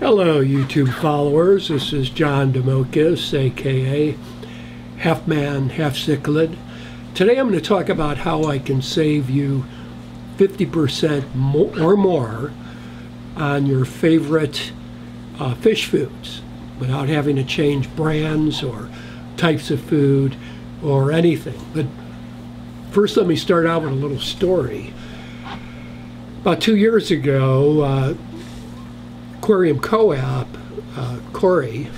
Hello, YouTube followers. This is John Demokis, aka Half Man, Half Cichlid. Today I'm going to talk about how I can save you 50% or more on your favorite fish foods without having to change brands or types of food or anything. But first, let me start out with a little story. About 2 years ago, Aquarium Co-op, Corey,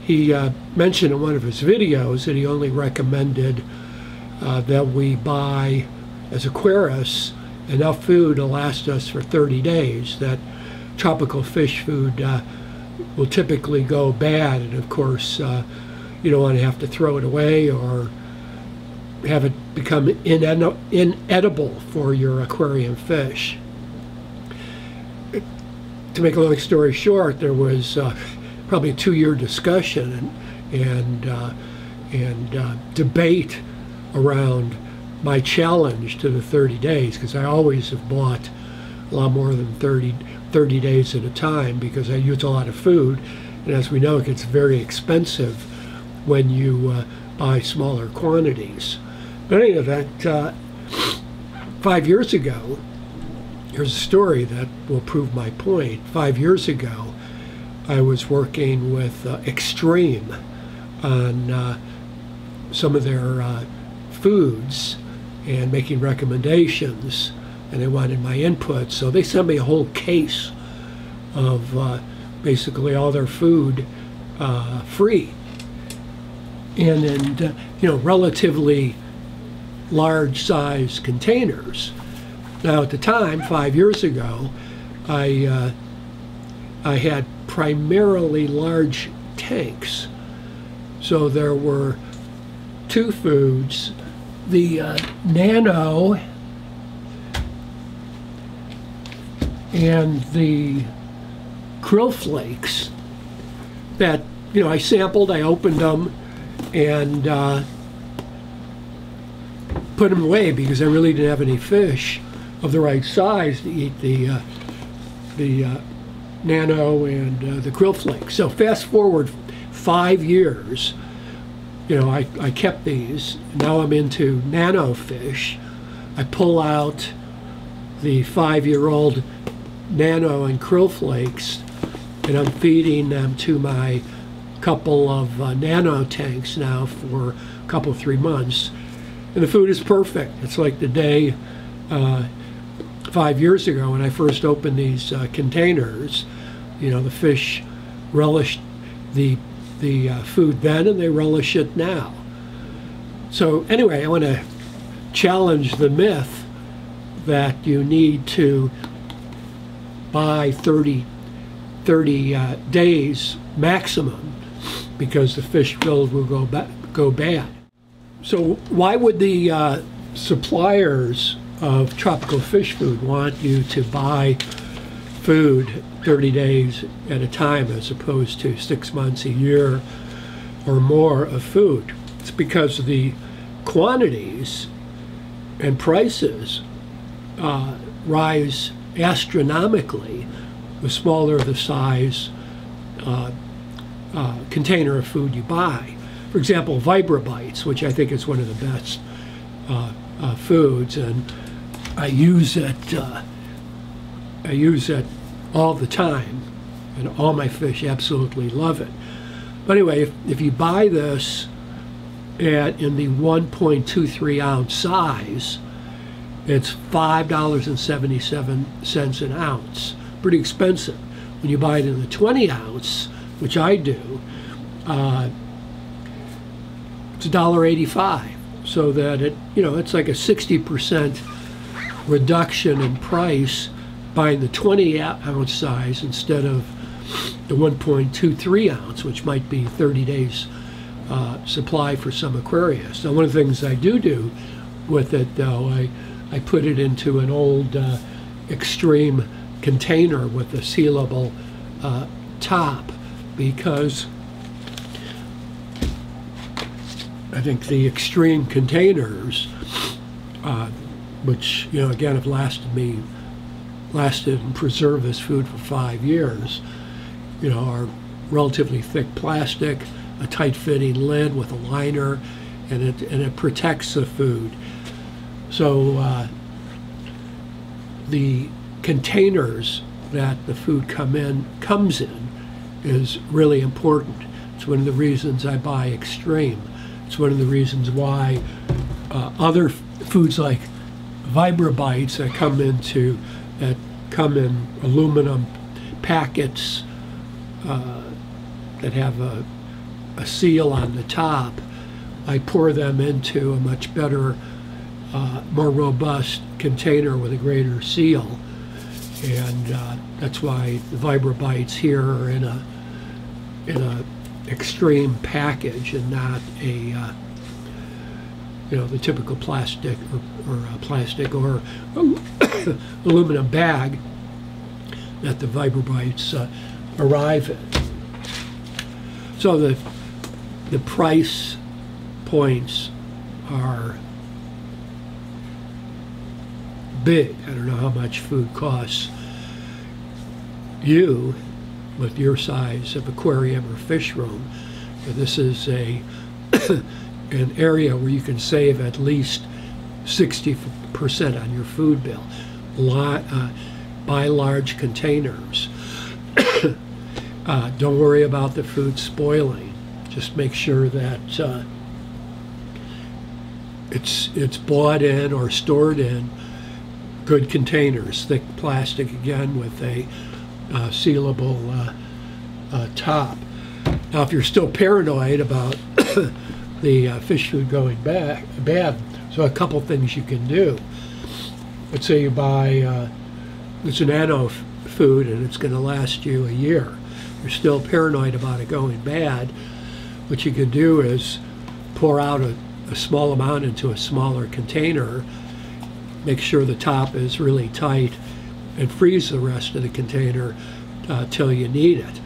he mentioned in one of his videos that he only recommended that we buy, as Aquarius, enough food to last us for 30 days, that tropical fish food will typically go bad, and of course you don't want to have to throw it away or have it become inedible for your aquarium fish. To make a long story short, there was probably a 2-year discussion and debate around my challenge to the 30 days, because I always have bought a lot more than 30 days at a time because I use a lot of food, and as we know, it gets very expensive when you buy smaller quantities. But anyway, that 5 years ago, here's a story that will prove my point. 5 years ago, I was working with Extreme on some of their foods and making recommendations, and they wanted my input. So they sent me a whole case of basically all their food free, and in relatively large size containers. Now, at the time, 5 years ago, I had primarily large tanks. So there were two foods, the Nano and the Krill Flakes, that I sampled, I opened them, and put them away because I really didn't have any fish of the right size to eat the Nano and the Krill Flakes. So fast forward 5 years, I kept these. Now I'm into Nano fish. I pull out the 5-year-old Nano and Krill Flakes, and I'm feeding them to my couple of Nano tanks now for a couple, 3 months. And the food is perfect. It's like the day 5 years ago when I first opened these containers. The fish relished the food then, and they relish it now. So anyway, I want to challenge the myth that you need to buy 30 days maximum because the fish filled will go bad. So why would the suppliers of tropical fish food want you to buy food 30 days at a time as opposed to 6 months, a year, or more of food? It's because the quantities and prices rise astronomically the smaller the size container of food you buy. For example, VibraBites, which I think is one of the best foods, and I use it all the time, and all my fish absolutely love it. But anyway, if you buy this in the 1.23 ounce size, it's $5.77 an ounce. Pretty expensive. When you buy it in the 20 ounce, which I do, it's $1.85. So that it's like a 60% reduction in price buying the 20 ounce size instead of the 1.23 ounce, which might be 30 days supply for some aquarius. Now, one of the things I do with it, though, I put it into an old Extreme container with a sealable top, because I think the Extreme containers, which again have lasted and preserved this food for 5 years, are relatively thick plastic, a tight-fitting lid with a liner, and it protects the food. So the containers that the food comes in is really important. It's one of the reasons I buy Extreme. It's one of the reasons why other foods like VibraBites that come in aluminum packets that have a seal on the top, I pour them into a much better, more robust container with a greater seal, and that's why the VibraBites here are in a Extreme package and not a the typical plastic or plastic or aluminum bag that the VibraBites arrive in. So the price points are big. I don't know how much food costs you with your size of aquarium or fish room, but this is an area where you can save at least 60% on your food bill. Buy large containers. Don't worry about the food spoiling. Just make sure that it's bought in or stored in good containers, thick plastic again with a sealable top. Now, if you're still paranoid about the fish food going bad, so a couple things you can do. Let's say you buy it's an nano food and it's going to last you a year. You're still paranoid about it going bad. What you can do is pour out a small amount into a smaller container, make sure the top is really tight, and freeze the rest of the container till you need it.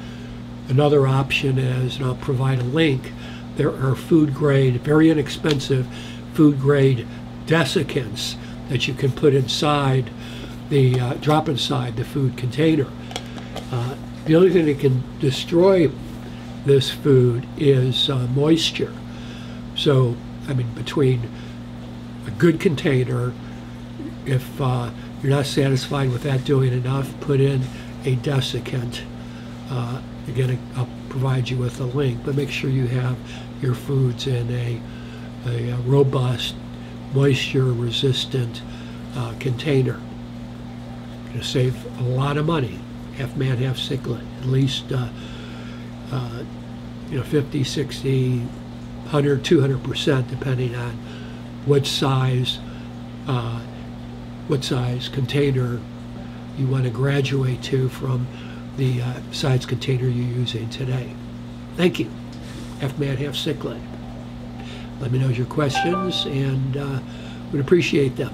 Another option is, and I'll provide a link, there are food grade, very inexpensive food grade desiccants that you can put inside drop inside the food container. The only thing that can destroy this food is moisture. So, I mean, between a good container, if you're not satisfied with that doing enough, put in a desiccant. Again, I'll provide you with a link, but make sure you have your foods in a robust, moisture-resistant container. Going to save a lot of money, half man, half cichlid, at least 50, 60, 100, 200%, depending on what size container you want to graduate to from the size container you're using today. Thank you. Half man, half cichlid. Let me know your questions, and would appreciate them.